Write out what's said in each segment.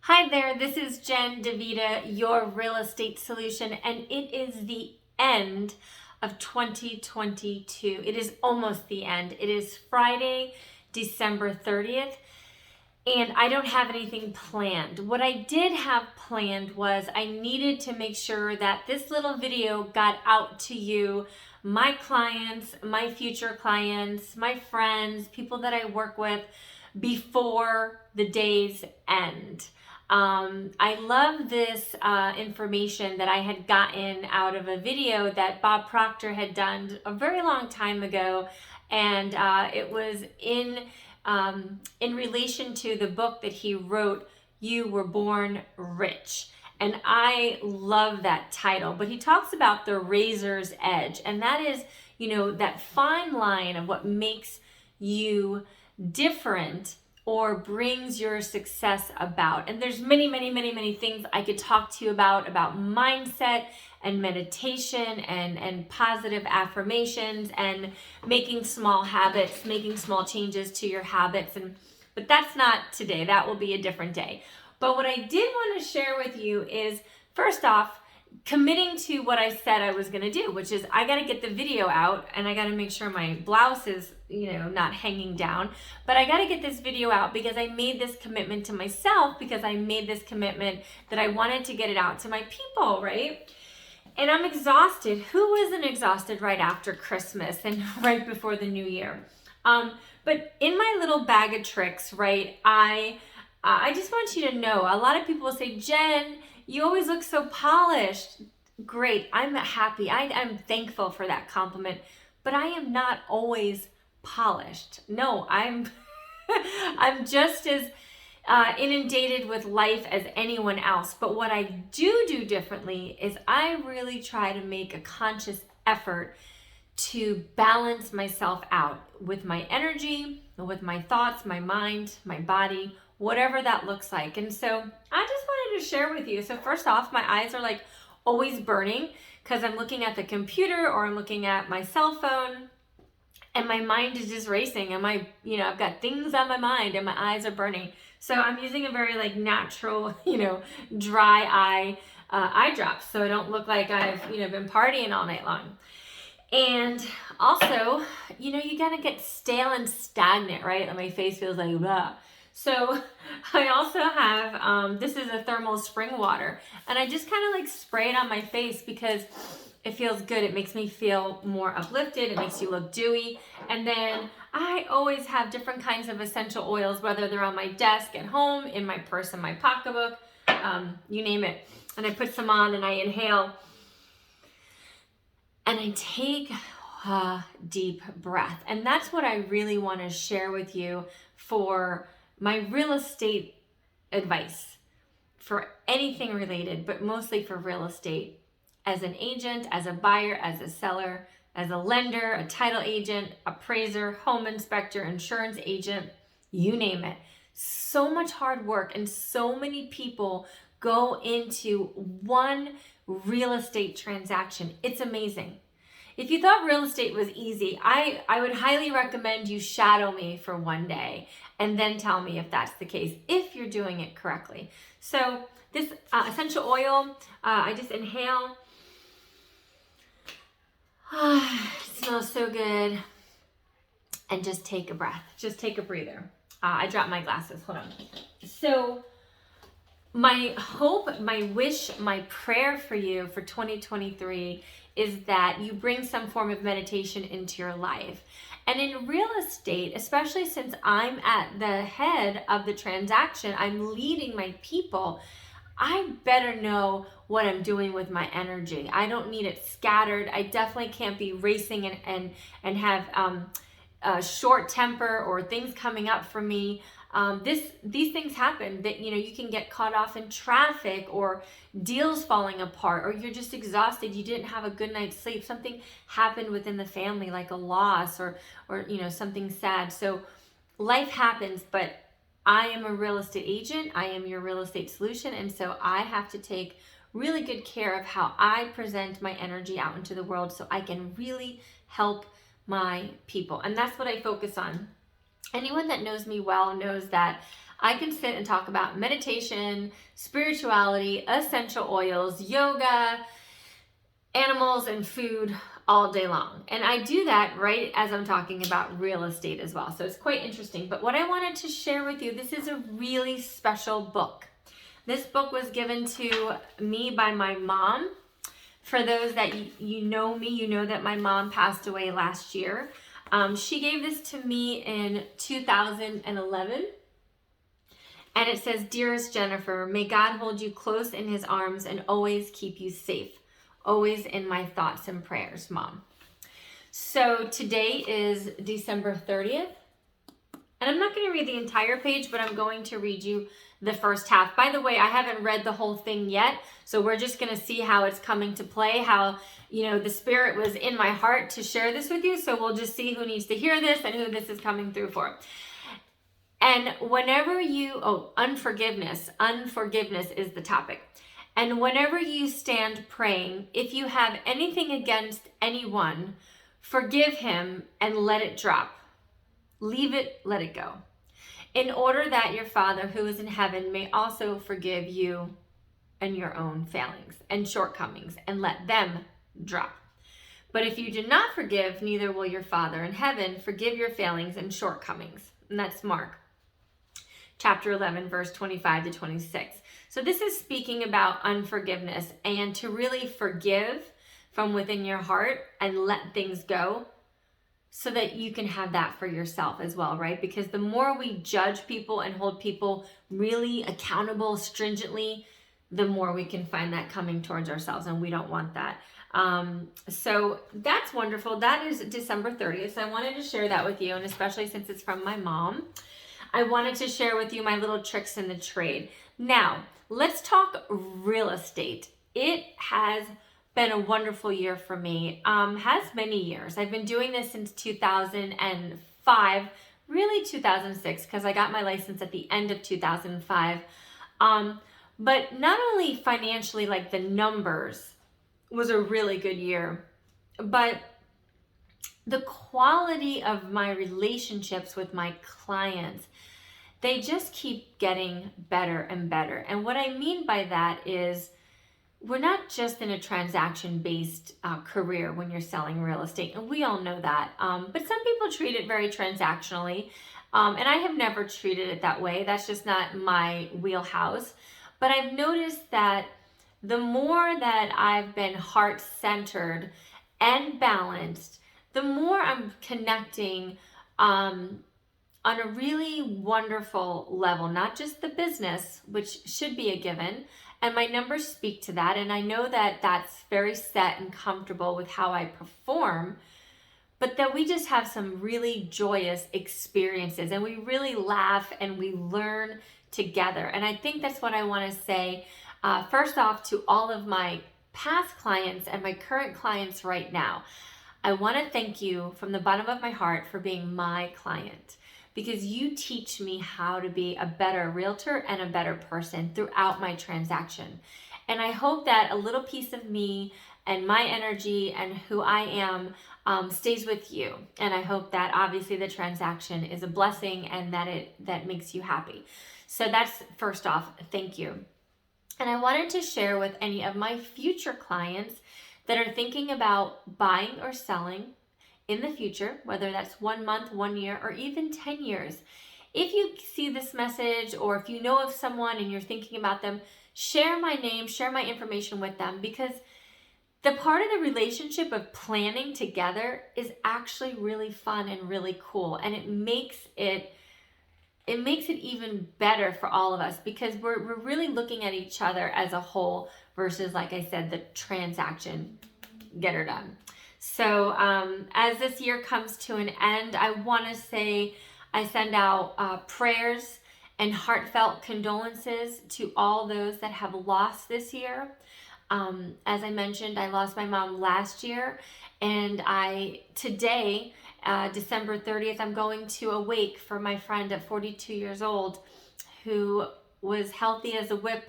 Hi there, this is Jenn Davida, your real estate solution, and it is the end of 2022. It is almost the end. It is Friday, December 30th, and I don't have anything planned. What I did have planned was I needed to make sure that this little video got out to you, my clients, my future clients, my friends, people that I work with, before the day's end. I love this information that I had gotten out of a video that Bob Proctor had done a very long time ago, and it was in relation to the book that he wrote, You Were Born Rich. And I love that title, but he talks about the razor's edge, and that is, that fine line of what makes you different or brings your success about. And there's many things I could talk to you about mindset and meditation and positive affirmations and making small habits, making small changes to your habits. But that's not today. That will be a different day. But what I did want to share with you is, first off, committing to what I said I was going to do, which is I got to get the video out and I got to make sure my blouse is, not hanging down. But I got to get this video out because I made this commitment to myself, because I made this commitment that I wanted to get it out to my people, right? And I'm exhausted. Who isn't exhausted right after Christmas and right before the new year? But in my little bag of tricks, right, I just want you to know, a lot of people will say, Jenn, you always look so polished. Great. I'm happy. I'm thankful for that compliment, but I am not always polished. No, I'm just as inundated with life as anyone else. But what I do differently is I really try to make a conscious effort to balance myself out with my energy, with my thoughts, my mind, my body, whatever that looks like. And so I just wanted to share with you. So first off, my eyes are like always burning because I'm looking at the computer or I'm looking at my cell phone and my mind is just racing and I've got things on my mind and my eyes are burning. So I'm using a very natural, dry eye drops so I don't look like I've, been partying all night long. And also, you gotta get stale and stagnant, right? And my face feels like blah. So I also have, this is a thermal spring water, and I just kind of spray it on my face because it feels good. It makes me feel more uplifted. It makes you look dewy. And then I always have different kinds of essential oils, whether they're on my desk at home, in my purse, in my pocketbook, you name it. And I put some on and I inhale and I take a deep breath. And that's what I really want to share with you for my real estate advice, for anything related, but mostly for real estate. As an agent, as a buyer, as a seller, as a lender, a title agent, appraiser, home inspector, insurance agent, you name it. So much hard work and so many people go into one real estate transaction. It's amazing. If you thought real estate was easy, I would highly recommend you shadow me for one day and then tell me if that's the case, if you're doing it correctly. So this essential oil, I just inhale. It smells so good. And just take a breath. Just take a breather. I dropped my glasses. Hold on. So my hope, my wish, my prayer for you for 2023 is that you bring some form of meditation into your life. And in real estate, especially since I'm at the head of the transaction, I'm leading my people, I better know what I'm doing with my energy. I don't need it scattered. I definitely can't be racing and have a short temper or things coming up for me. These things happen that, you can get caught off in traffic or deals falling apart, or you're just exhausted. You didn't have a good night's sleep. Something happened within the family, like a loss or something sad. So life happens, but I am a real estate agent. I am your real estate solution. And so I have to take really good care of how I present my energy out into the world so I can really help my people. And that's what I focus on. Anyone that knows me well knows that I can sit and talk about meditation, spirituality, essential oils, yoga, animals, and food all day long. And I do that right as I'm talking about real estate as well. So it's quite interesting. But what I wanted to share with you, this is a really special book. This book was given to me by my mom. For those that you know me, you know that my mom passed away last year. She gave this to me in 2011. And it says, "Dearest Jennifer, may God hold you close in his arms and always keep you safe. Always in my thoughts and prayers, Mom." So today is December 30th. And I'm not going to read the entire page, but I'm going to read you the first half. By the way, I haven't read the whole thing yet, so we're just going to see how it's coming to play, how, the Spirit was in my heart to share this with you. So we'll just see who needs to hear this and who this is coming through for. And whenever unforgiveness is the topic. And whenever you stand praying, if you have anything against anyone, forgive him and let it drop. Leave it, let it go. In order that your Father who is in heaven may also forgive you and your own failings and shortcomings and let them drop. But if you do not forgive, neither will your Father in heaven forgive your failings and shortcomings. And that's Mark chapter 11, verse 25 to 26. So this is speaking about unforgiveness and to really forgive from within your heart and let things go, so that you can have that for yourself as well, right? Because the more we judge people and hold people really accountable stringently, the more we can find that coming towards ourselves, and we don't want that. So that's wonderful. That is December 30th. So I wanted to share that with you, and especially since it's from my mom, I wanted to share with you my little tricks in the trade. Now, let's talk real estate. It has been a wonderful year for me. Has many years. I've been doing this since 2005, really 2006, because I got my license at the end of 2005. But not only financially, like the numbers was a really good year, but the quality of my relationships with my clients, they just keep getting better and better. And what I mean by that is, we're not just in a transaction-based career when you're selling real estate, and we all know that. But some people treat it very transactionally, and I have never treated it that way. That's just not my wheelhouse. But I've noticed that the more that I've been heart-centered and balanced, the more I'm connecting on a really wonderful level, not just the business, which should be a given. And my numbers speak to that. And I know that that's very set and comfortable with how I perform, but that we just have some really joyous experiences and we really laugh and we learn together. And I think that's what I want to say. First off, to all of my past clients and my current clients right now, I want to thank you from the bottom of my heart for being my client, because you teach me how to be a better realtor and a better person throughout my transaction. And I hope that a little piece of me and my energy and who I am stays with you. And I hope that obviously the transaction is a blessing and that makes you happy. So that's first off, thank you. And I wanted to share with any of my future clients that are thinking about buying or selling in the future, whether that's 1 month, 1 year, or even 10 years. If you see this message, or if you know of someone and you're thinking about them, share my name, share my information with them, because the part of the relationship of planning together is actually really fun and really cool. And it makes it even better for all of us, because we're really looking at each other as a whole versus, like I said, the transaction, get her done. So as this year comes to an end, I want to say I send out prayers and heartfelt condolences to all those that have lost this year. As I mentioned, I lost my mom last year, and today, December 30th, I'm going to a wake for my friend at 42 years old who was healthy as a whip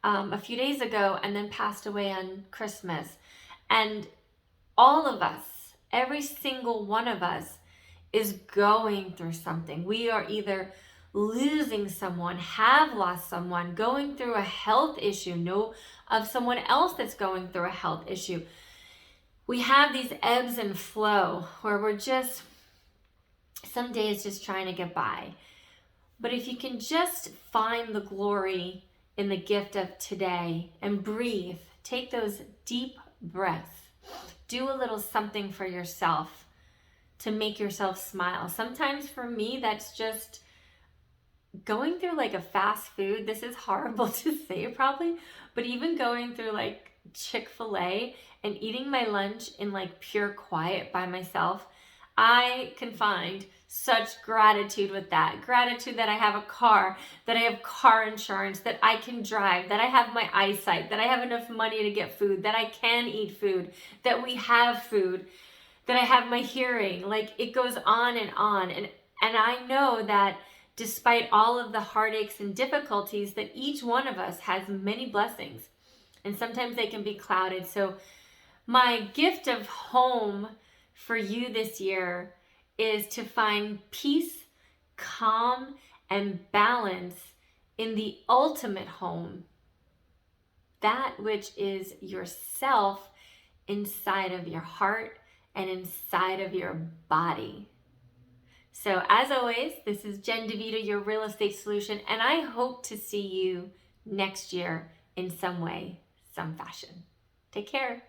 a few days ago and then passed away on Christmas. And all of us, every single one of us, is going through something. We are either losing someone, have lost someone, going through a health issue, know of someone else that's going through a health issue. We have these ebbs and flow where we're just, some days just trying to get by. But if you can just find the glory in the gift of today and breathe, take those deep breaths, do a little something for yourself to make yourself smile. Sometimes for me, that's just going through like a fast food. This is horrible to say probably, but even going through like Chick-fil-A and eating my lunch in like pure quiet by myself, I can find such gratitude with that. Gratitude that I have a car, that I have car insurance, that I can drive, that I have my eyesight, that I have enough money to get food, that I can eat food, that we have food, that I have my hearing. Like it goes on. And I know that despite all of the heartaches and difficulties, that each one of us has many blessings. And sometimes they can be clouded. So my gift of home for you this year is to find peace, calm, and balance in the ultimate home, that which is yourself inside of your heart and inside of your body. So as always, this is Jenn Davida, your real estate solution, and I hope to see you next year in some way, some fashion. Take care.